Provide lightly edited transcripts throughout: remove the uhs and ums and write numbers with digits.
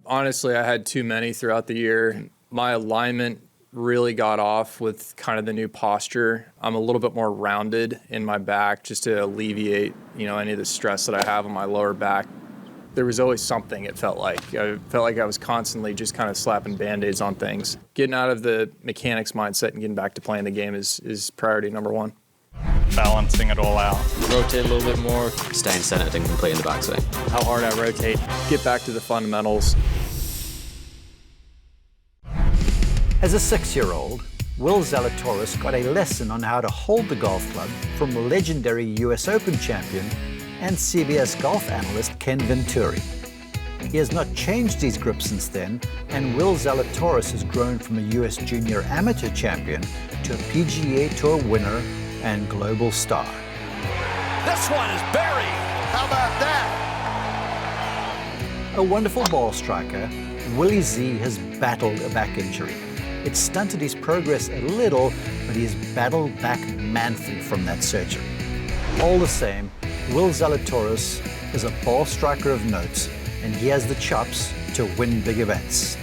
Honestly, I had too many throughout the year. My alignment really got off with kind of the new posture. I'm a little bit more rounded in my back just to alleviate, any of the stress that I have on my lower back. There was always something, it felt like. I felt like I was constantly just kind of slapping Band-Aids on things. Getting out of the mechanics mindset and getting back to playing the game is priority number one. Balancing it all out. Rotate a little bit more. Staying centered and complete in the backswing. How hard I rotate. Get back to the fundamentals. As a 6-year-old, Will Zalatoris got a lesson on how to hold the golf club from legendary US Open champion and CBS golf analyst Ken Venturi. He has not changed his grip since then, and Will Zalatoris has grown from a US Junior Amateur champion to a PGA Tour winner and global star. This one is buried. How about that? A wonderful ball striker, Willie Z has battled a back injury. It stunted his progress a little, but he has battled back manfully from that surgery. All the same, Will Zalatoris is a ball striker of note, and he has the chops to win big events.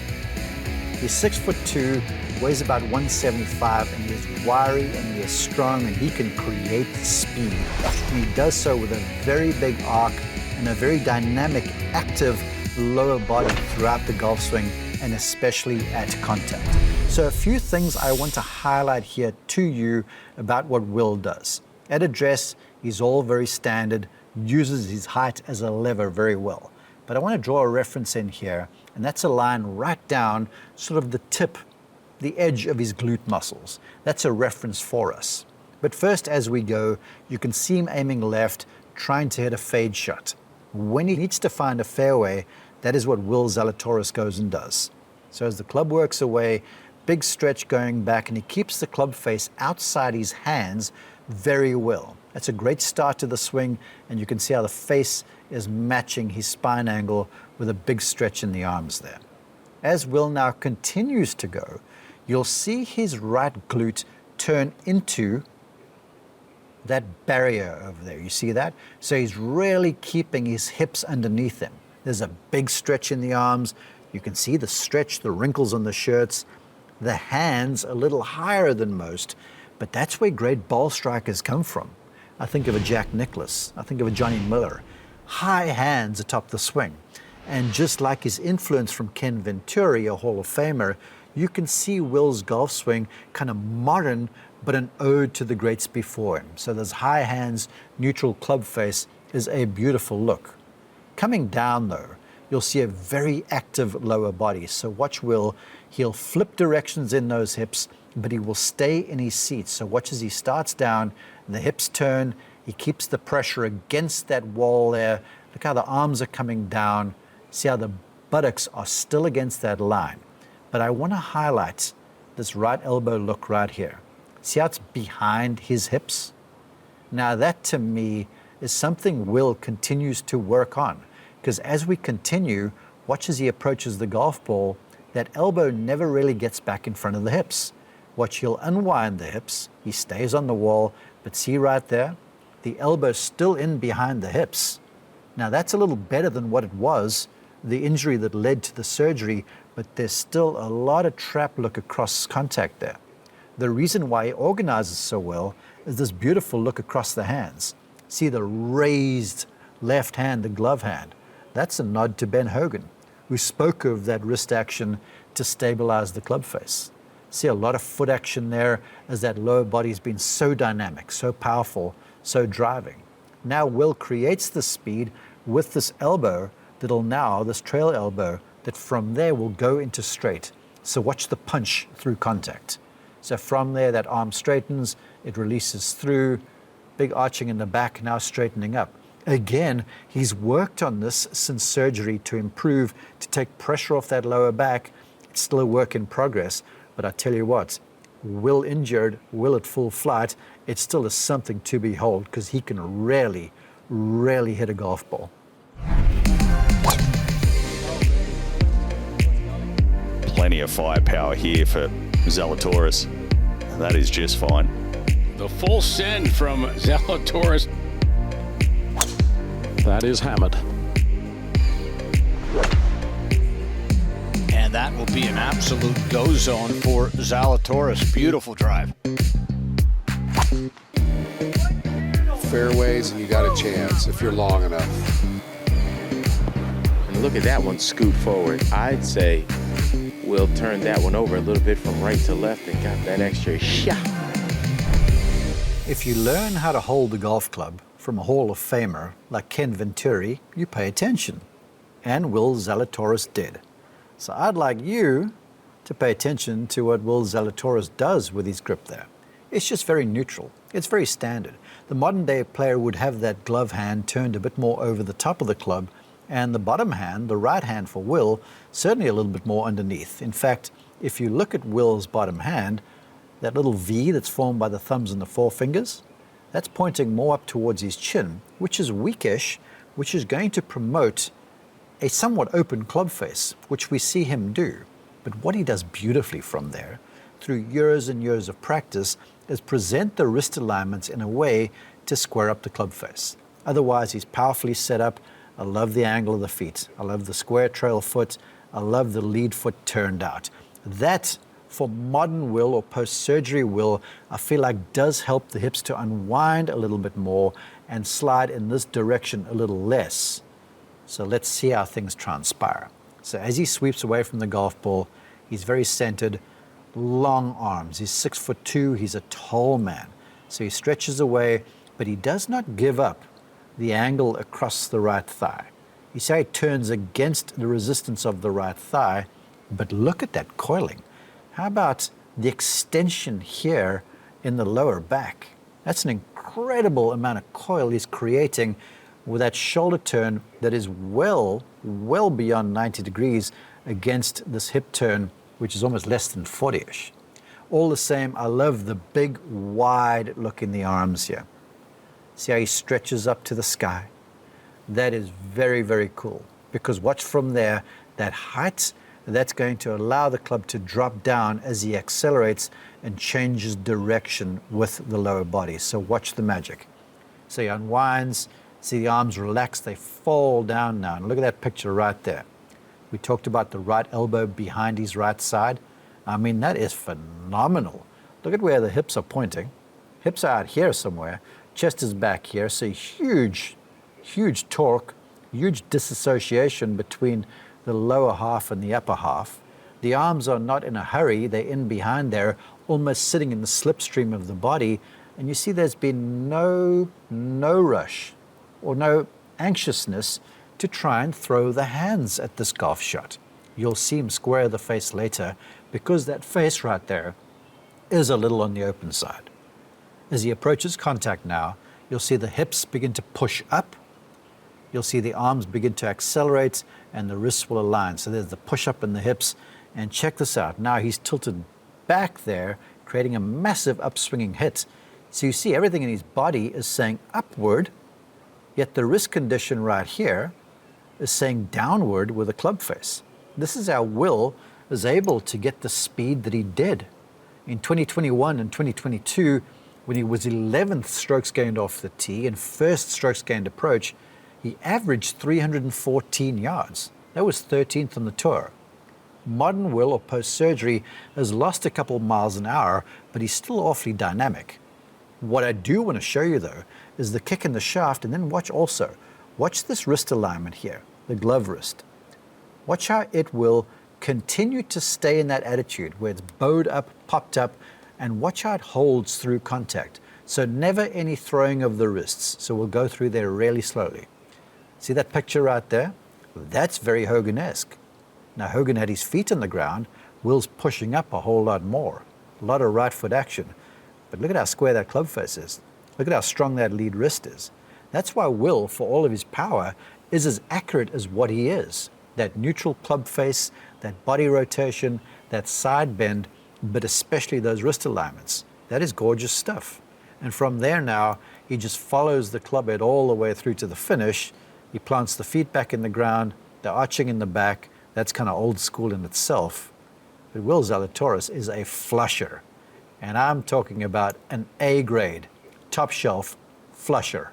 He's 6'2", weighs about 175, and he is wiry and he is strong and he can create speed. And he does so with a very big arc and a very dynamic, active lower body throughout the golf swing, and especially at contact. So a few things I want to highlight here to you about what Will does. At address, he's all very standard, uses his height as a lever very well. But I want to draw a reference in here, and that's a line right down, sort of the tip, the edge of his glute muscles. That's a reference for us. But first, as we go, you can see him aiming left, trying to hit a fade shot. When he needs to find a fairway, that is what Will Zalatoris goes and does. So as the club works away, big stretch going back, and he keeps the club face outside his hands very well. That's a great start to the swing, and you can see how the face is matching his spine angle with a big stretch in the arms there. As Will now continues to go, you'll see his right glute turn into that barrier over there. You see that? So he's really keeping his hips underneath him. There's a big stretch in the arms. You can see the stretch, the wrinkles on the shirts. The hands a little higher than most, but that's where great ball strikers come from. I think of a Jack Nicklaus. I think of a Johnny Miller. High hands atop the swing. And just like his influence from Ken Venturi, a Hall of Famer, you can see Will's golf swing kind of modern, but an ode to the greats before him. So those high hands, neutral club face is a beautiful look. Coming down though, you'll see a very active lower body. So watch Will, he'll flip directions in those hips, but he will stay in his seat. So watch as he starts down, the hips turn, he keeps the pressure against that wall there. Look how the arms are coming down. See how the buttocks are still against that line. But I want to highlight this right elbow look right here. See how it's behind his hips? Now that to me is something Will continues to work on, because as we continue, watch as he approaches the golf ball, that elbow never really gets back in front of the hips. Watch, he'll unwind the hips, he stays on the wall, but see right there, the elbow's still in behind the hips. Now that's a little better than what it was, the injury that led to the surgery, but there's still a lot of trap look across contact there. The reason why he organizes so well is this beautiful look across the hands. See the raised left hand, the glove hand. That's a nod to Ben Hogan, who spoke of that wrist action to stabilize the club face. See a lot of foot action there as that lower body's been so dynamic, so powerful, so driving. Now Will creates the speed with this elbow that'll now, this trail elbow, that from there will go into straight. So watch the punch through contact. So from there, that arm straightens, it releases through, big arching in the back, now straightening up. Again, he's worked on this since surgery to improve, to take pressure off that lower back. It's still a work in progress, but I tell you what, Will injured, Will at full flight, it still is something to behold, because he can really, really hit a golf ball. Plenty of firepower here for Zalatoris. That is just fine. The full send from Zalatoris. That is hammered. will be an absolute go zone for Zalatoris. Beautiful drive. Fairways, and you got a chance if you're long enough. And look at that one scoot forward. I'd say Will turned that one over a little bit from right to left and got that extra shot. If you learn how to hold a golf club from a Hall of Famer like Ken Venturi, you pay attention. And Will Zalatoris did. So I'd like you to pay attention to what Will Zalatoris does with his grip there. It's just very neutral. It's very standard. The modern day player would have that glove hand turned a bit more over the top of the club, and the bottom hand, the right hand for Will, certainly a little bit more underneath. In fact, if you look at Will's bottom hand, that little V that's formed by the thumbs and the forefingers, that's pointing more up towards his chin, which is weakish, which is going to promote a somewhat open club face, which we see him do. But what he does beautifully from there, through years and years of practice, is present the wrist alignments in a way to square up the club face. Otherwise, he's powerfully set up. I love the angle of the feet. I love the square trail foot. I love the lead foot turned out. That, for modern Will or post-surgery Will, I feel like does help the hips to unwind a little bit more and slide in this direction a little less. So let's see how things transpire. So as he sweeps away from the golf ball, he's very centered, long arms. He's 6'2", he's a tall man. So he stretches away, but he does not give up the angle across the right thigh. You see how he turns against the resistance of the right thigh, but look at that coiling. How about the extension here in the lower back? That's an incredible amount of coil he's creating with that shoulder turn that is well beyond 90 degrees against this hip turn, which is almost less than 40-ish. All the same, I love the big, wide look in the arms here. See how he stretches up to the sky? That is very, very cool, because watch from there, that height, that's going to allow the club to drop down as he accelerates and changes direction with the lower body. So watch the magic. So he unwinds, see the arms relax, they fall down now. And look at that picture right there. We talked about the right elbow behind his right side. I mean, that is phenomenal. Look at where the hips are pointing. Hips are out here somewhere. Chest is back here. So huge torque, huge disassociation between the lower half and the upper half. The arms are not in a hurry. They're in behind there, almost sitting in the slipstream of the body. And you see there's been no rush or no anxiousness to try and throw the hands at this golf shot. You'll see him square the face later because that face right there is a little on the open side. As he approaches contact now, you'll see the hips begin to push up. You'll see the arms begin to accelerate and the wrists will align. So there's the push up in the hips. And check this out. Now he's tilted back there, creating a massive upswinging hit. So you see everything in his body is saying upward, yet the wrist condition right here is saying downward with a club face. This is how Will is able to get the speed that he did. In 2021 and 2022, when he was 11th strokes gained off the tee and first strokes gained approach, he averaged 314 yards. That was 13th on the tour. Modern Will, or post-surgery, has lost a couple miles an hour, but he's still awfully dynamic. What I do want to show you, though, is the kick in the shaft, and then watch this wrist alignment here, the glove wrist. Watch how it will continue to stay in that attitude where it's bowed up, popped up, and watch how it holds through contact. So never any throwing of the wrists. So we'll go through there really slowly. See that picture right there? That's very Hogan-esque. Now Hogan had his feet on the ground, Will's pushing up a whole lot more. A lot of right foot action. But look at how square that club face is. Look at how strong that lead wrist is. That's why Will, for all of his power, is as accurate as what he is. That neutral club face, that body rotation, that side bend, but especially those wrist alignments. That is gorgeous stuff. And from there now, he just follows the club head all the way through to the finish. He plants the feet back in the ground, the arching in the back. That's kind of old school in itself. But Will Zalatoris is a flusher. And I'm talking about an A-grade, top shelf flusher.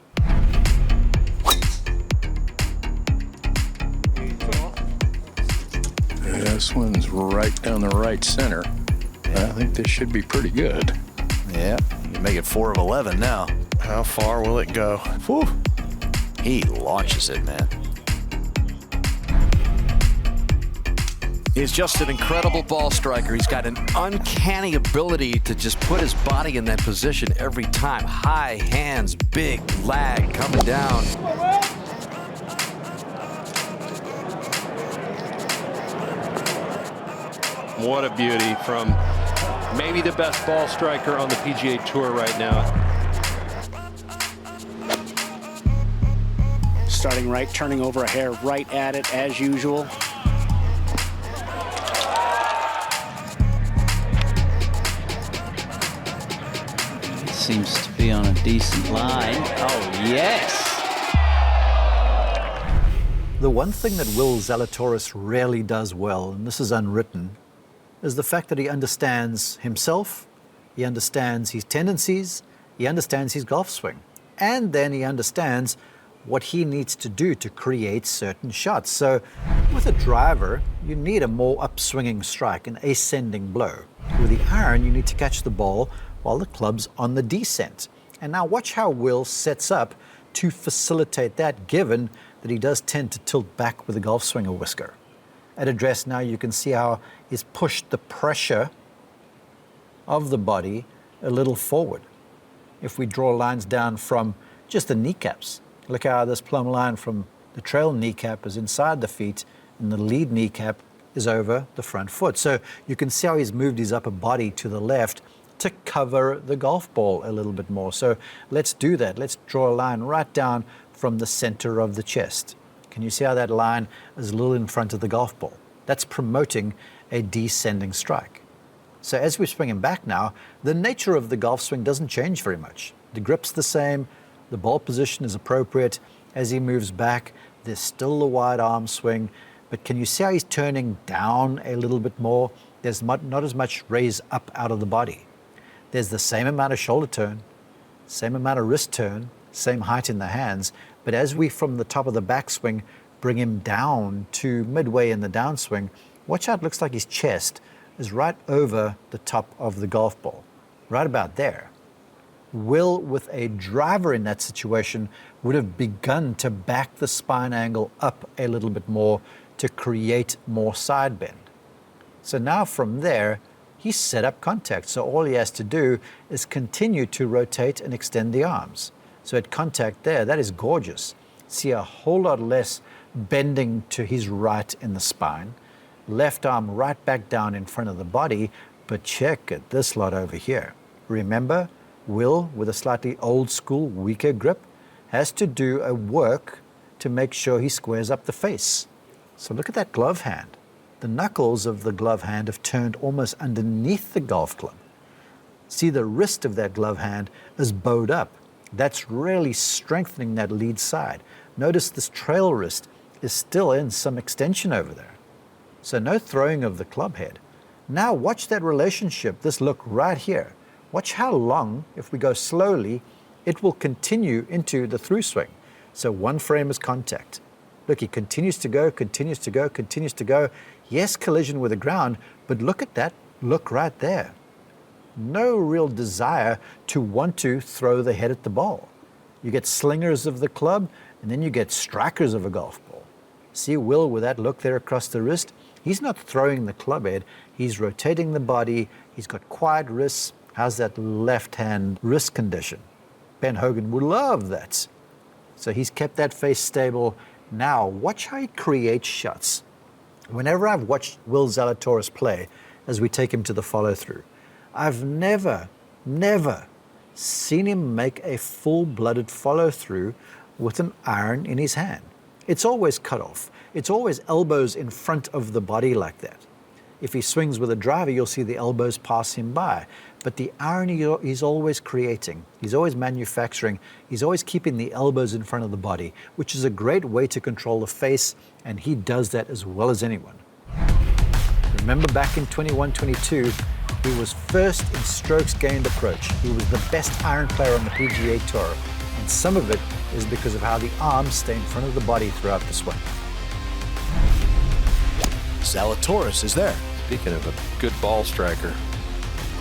Yeah, This one's right down the right center. I think this should be pretty good. Yeah, you make it 4 of 11 now. How far will it go? Whew. He launches it, man. He's just an incredible ball striker. He's got an uncanny ability to just put his body in that position every time. High hands, big lag coming down. What a beauty from maybe the best ball striker on the PGA Tour right now. Starting right, turning over a hair right at it as usual. Seems to be on a decent line. Oh, yes! The one thing that Will Zalatoris rarely does well, and this is unwritten, is the fact that he understands himself, he understands his tendencies, he understands his golf swing, and then he understands what he needs to do to create certain shots. So with a driver, you need a more upswinging strike, an ascending blow. With the iron, you need to catch the ball while the club's on the descent. And now watch how Will sets up to facilitate that, given that he does tend to tilt back with the golf swing a whisker. At address now, you can see how he's pushed the pressure of the body a little forward. If we draw lines down from just the kneecaps, look how this plumb line from the trail kneecap is inside the feet and the lead kneecap is over the front foot. So you can see how he's moved his upper body to the left to cover the golf ball a little bit more. So let's do that. Let's draw a line right down from the center of the chest. Can you see how that line is a little in front of the golf ball? That's promoting a descending strike. So as we're swinging back now, the nature of the golf swing doesn't change very much. The grip's the same, the ball position is appropriate. As he moves back, there's still the wide arm swing, but can you see how he's turning down a little bit more? There's not as much raise up out of the body. There's the same amount of shoulder turn, same amount of wrist turn, same height in the hands, but as we from the top of the backswing bring him down to midway in the downswing, watch how it looks like his chest is right over the top of the golf ball, right about there. Will, with a driver in that situation, would have begun to back the spine angle up a little bit more to create more side bend. So now from there, he's set up contact. So all he has to do is continue to rotate and extend the arms. So at contact there, that is gorgeous. See a whole lot less bending to his right in the spine. Left arm right back down in front of the body, but check at this lot over here. Remember, Will, with a slightly old school, weaker grip, has to do a work to make sure he squares up the face. So look at that glove hand. The knuckles of the glove hand have turned almost underneath the golf club. See, the wrist of that glove hand is bowed up. That's really strengthening that lead side. Notice this trail wrist is still in some extension over there. So no throwing of the club head. Now watch that relationship, this look right here. Watch how long, if we go slowly, it will continue into the through swing. So one frame is contact. Look, he continues to go, continues to go, continues to go. Yes, collision with the ground, but look at that look right there. No real desire to want to throw the head at the ball. You get slingers of the club, and then you get strikers of a golf ball. See Will with that look there across the wrist? He's not throwing the club head, he's rotating the body, he's got quiet wrists. How's that left hand wrist condition? Ben Hogan would love that. So he's kept that face stable. Now, watch how he creates shots. Whenever I've watched Will Zalatoris play, as we take him to the follow-through, I've never seen him make a full-blooded follow-through with an iron in his hand. It's always cut off. It's always elbows in front of the body like that. If he swings with a driver, you'll see the elbows pass him by. But the iron he's always creating, he's always manufacturing, he's always keeping the elbows in front of the body, which is a great way to control the face, and he does that as well as anyone. Remember back in 21-22, he was first in strokes gained approach. He was the best iron player on the PGA Tour, and some of it is because of how the arms stay in front of the body throughout the swing. Zalatoris is there. Speaking of a good ball striker,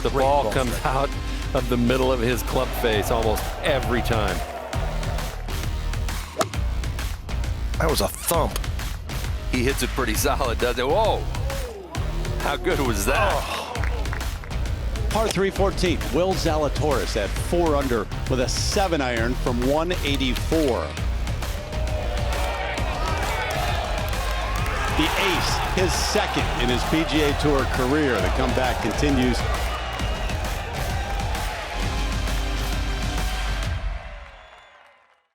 the ball comes out of the middle of his club face almost every time. That was a thump. He hits it pretty solid, doesn't it? Whoa! How good was that? Par 3 14th, Will Zalatoris at 4 under with a 7-iron from 184. The ace, his second in his PGA Tour career. The comeback continues